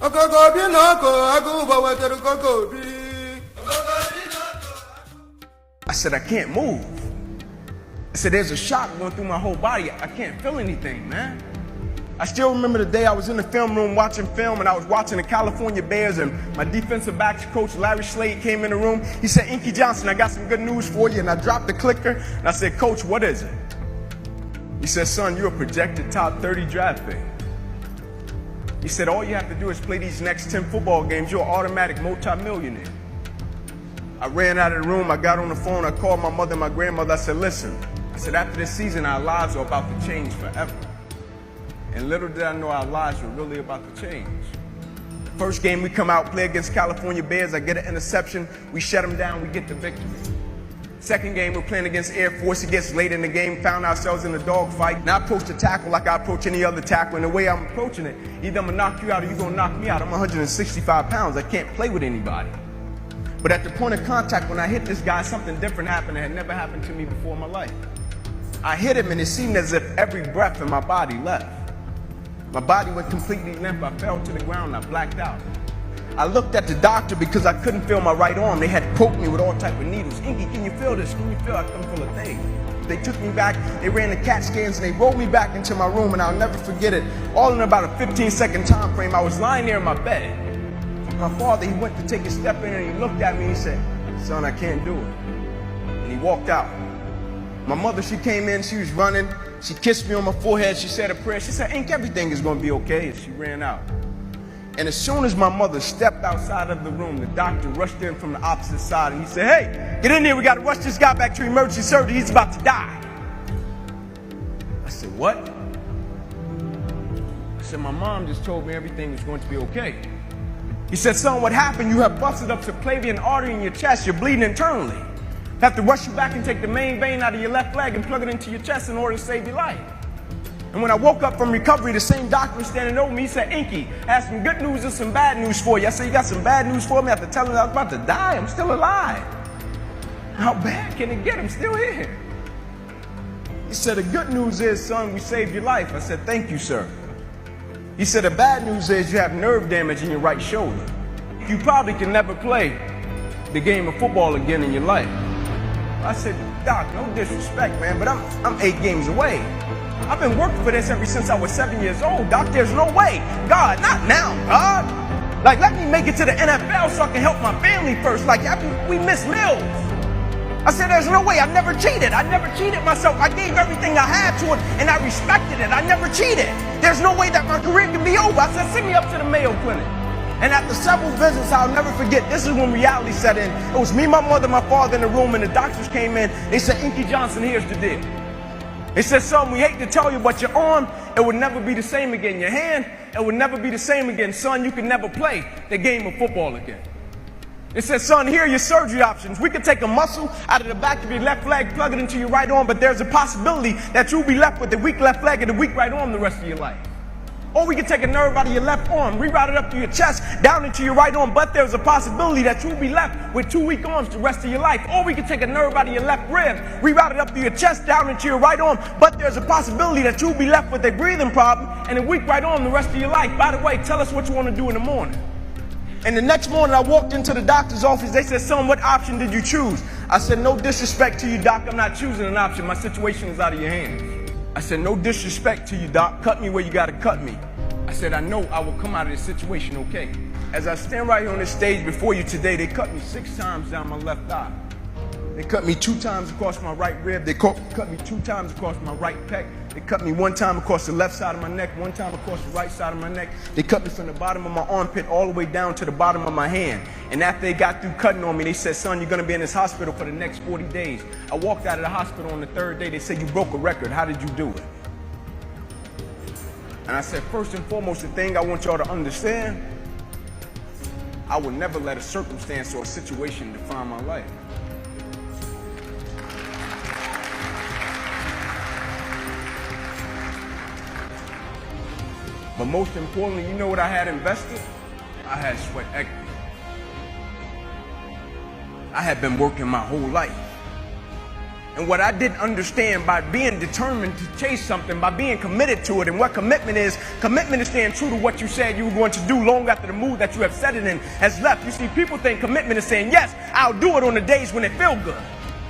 I said, I can't move. I said, there's a shock going through my whole body. I can't feel anything, man. I still remember the day I was in the film room watching film, and I was watching the California Bears, and my defensive backs coach, Larry Slade, came in the room. He said, Inky Johnson, I got some good news for you. And I dropped the clicker, and I said, Coach, what is it? He said, son, you're a projected top 30 draft pick. He said, all you have to do is play these next 10 football games. You're an automatic multimillionaire. I ran out of the room. I got on the phone. I called my mother and my grandmother. I said, listen. I said, after this season, our lives are about to change forever. And little did I know our lives were really about to change. First game we come out, play against California Bears. I get an interception. We shut them down. We get the victory. Second game, we're playing against Air Force. It gets late in the game, found ourselves in a dogfight. Now I approach the tackle like I approach any other tackle. And the way I'm approaching it, either I'm going to knock you out or you're going to knock me out. I'm 165 pounds. I can't play with anybody. But at the point of contact, when I hit this guy, something different happened that had never happened to me before in my life. I hit him, and it seemed as if every breath in my body left. My body went completely limp. I fell to the ground. I blacked out. I looked at the doctor because I couldn't feel my right arm. They had poked me with all type of needles. Inky, can you feel this? Can you feel? I couldn't feel a thing. They took me back. They ran the CAT scans, and they rolled me back into my room, and I'll never forget it. All in about a 15-second time frame, I was lying there in my bed. My father, he went to take a step in, and he looked at me, and he said, son, I can't do it. And he walked out. My mother, she came in, she was running. She kissed me on my forehead. She said a prayer. She said, Ink, everything is going to be okay. And she ran out. And as soon as my mother stepped outside of the room, the doctor rushed in from the opposite side, and he said, hey, get in there. We got to rush this guy back to emergency surgery. He's about to die. I said, what? I said, my mom just told me everything was going to be okay. He said, son, what happened? You have busted up subclavian artery in your chest. You're bleeding internally. Have to rush you back and take the main vein out of your left leg and plug it into your chest in order to save your life. And when I woke up from recovery, the same doctor was standing over me. He said, Inky, I have some good news and some bad news for you. I said, you got some bad news for me? After telling him I was about to die, I'm still alive. How bad can it get? I'm still here. He said, the good news is, son, we saved your life. I said, thank you, sir. He said, the bad news is you have nerve damage in your right shoulder. You probably can never play the game of football again in your life. I said, Doc, no disrespect, man, but I'm 8 games away. I've been working for this ever since I was 7 years old. Doc, there's no way. God, not now, God. Like, let me make it to the NFL so I can help my family first. Like, we miss meals. I said, there's no way. I never cheated. I never cheated myself. I gave everything I had to it, and I respected it. I never cheated. There's no way that my career can be over. I said, send me up to the Mayo Clinic. And after several visits, I'll never forget, this is when reality set in. It was me, my mother, my father in the room, and the doctors came in. They said, Inky Johnson, here's the deal. They said, son, we hate to tell you, but your arm, it would never be the same again. Your hand, it would never be the same again. Son, you can never play the game of football again. They said, son, here are your surgery options. We could take a muscle out of the back of your left leg, plug it into your right arm, but there's a possibility that you'll be left with the weak left leg and the weak right arm the rest of your life. Or we can take a nerve out of your left arm, reroute it up to your chest, down into your right arm, but there's a possibility that you'll be left with 2 weak arms the rest of your life. Or we can take a nerve out of your left rib, reroute it up to your chest, down into your right arm, but there's a possibility that you'll be left with a breathing problem and a weak right arm the rest of your life. By the way, tell us what you want to do in the morning. And the next morning, I walked into the doctor's office. They said, son, what option did you choose? I said, no disrespect to you, doc. I'm not choosing an option. My situation is out of your hands. I said, no disrespect to you, doc. Cut me where you got to cut me. I said, I know I will come out of this situation okay. As I stand right here on this stage before you today, they cut me 6 times down my left thigh. They cut me 2 times across my right rib. They cut me 2 times across my right pec. They cut me 1 time across the left side of my neck, 1 time across the right side of my neck. They cut me from the bottom of my armpit all the way down to the bottom of my hand. And after they got through cutting on me, they said, son, you're going to be in this hospital for the next 40 days. I walked out of the hospital on the 3rd day. They said, you broke a record. How did you do it? And I said, first and foremost, the thing I want y'all to understand, I will never let a circumstance or a situation define my life. But most importantly, you know what I had invested? I had sweat equity. I had been working my whole life. And what I didn't understand by being determined to chase something, by being committed to it, and what commitment is staying true to what you said you were going to do long after the mood that you have set it in has left. You see, people think commitment is saying, yes, I'll do it on the days when it feels good.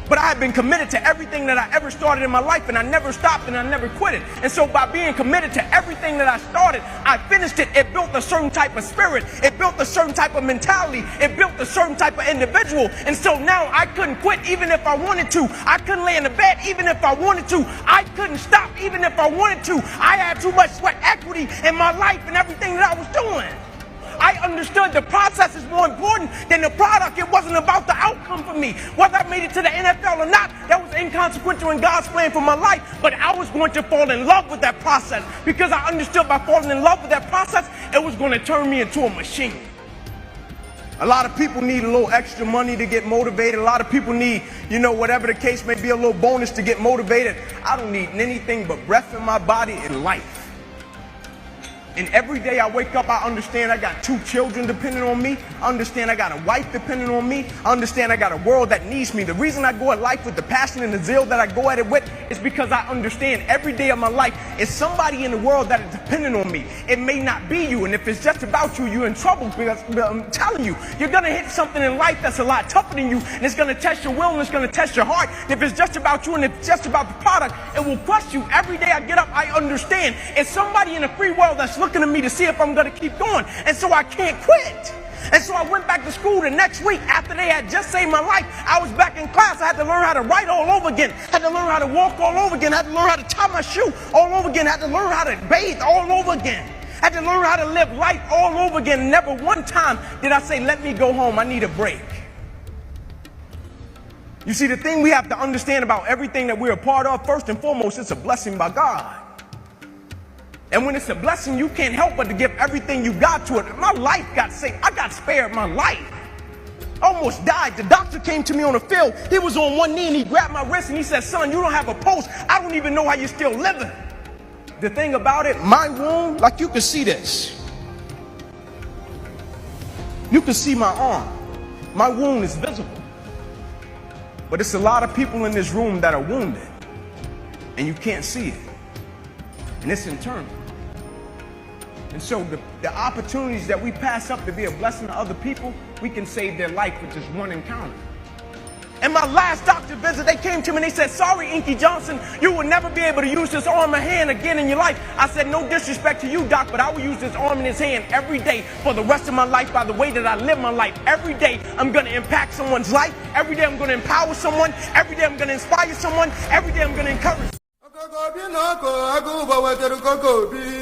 But I have been committed to everything that I ever started in my life, and I never stopped and I never quit it. And so by being committed to everything that I started, I finished it. It built a certain type of spirit. It built a certain type of mentality. It built a certain type of individual. And so now I couldn't quit even if I wanted to. I couldn't lay in the bed even if I wanted to. I couldn't stop even if I wanted to. I had too much sweat equity in my life and everything that I was doing. I understood the process is more important than the product. It wasn't about the outcome for me. Whether I made it to the NFL or not, that was inconsequential in God's plan for my life. But I was going to fall in love with that process because I understood by falling in love with that process, it was going to turn me into a machine. A lot of people need a little extra money to get motivated. A lot of people need, whatever the case may be, a little bonus to get motivated. I don't need anything but breath in my body and life. And every day I wake up, I understand I got 2 children depending on me. I understand I got a wife depending on me. I understand I got a world that needs me. The reason I go at life with the passion and the zeal that I go at it with is because I understand every day of my life is somebody in the world that is dependent on me. It may not be you, and if it's just about you, you're in trouble because I'm telling you, you're going to hit something in life that's a lot tougher than you, and it's going to test your will and it's going to test your heart. And if it's just about you and if it's just about the product, it will crush you. Every day I get up, I understand it's somebody in the free world that's looking at me to see if I'm going to keep going. And so I can't quit. And so I went back to school the next week after they had just saved my life. I was back in class. I had to learn how to write all over again. I had to learn how to walk all over again. I had to learn how to tie my shoe all over again. I had to learn how to bathe all over again. I had to learn how to live life all over again. Never one time did I say, let me go home. I need a break. You see, the thing we have to understand about everything that we're a part of, first and foremost, it's a blessing by God. And when it's a blessing, you can't help but to give everything you got to it. My life got saved. I got spared my life. I almost died. The doctor came to me on the field. He was on one knee and he grabbed my wrist and he said, son, you don't have a pulse. I don't even know how you're still living. The thing about it, my wound, like you can see this. You can see my arm. My wound is visible. But it's a lot of people in this room that are wounded and you can't see it. And it's internal. And so the opportunities that we pass up to be a blessing to other people, we can save their life with just one encounter. In my last doctor visit, they came to me and they said, sorry, Inky Johnson, you will never be able to use this arm or hand again in your life. I said, no disrespect to you, doc, but I will use this arm and this hand every day for the rest of my life by the way that I live my life. Every day I'm going to impact someone's life. Every day I'm going to empower someone. Every day I'm going to inspire someone. Every day I'm going to encourage. Koko bi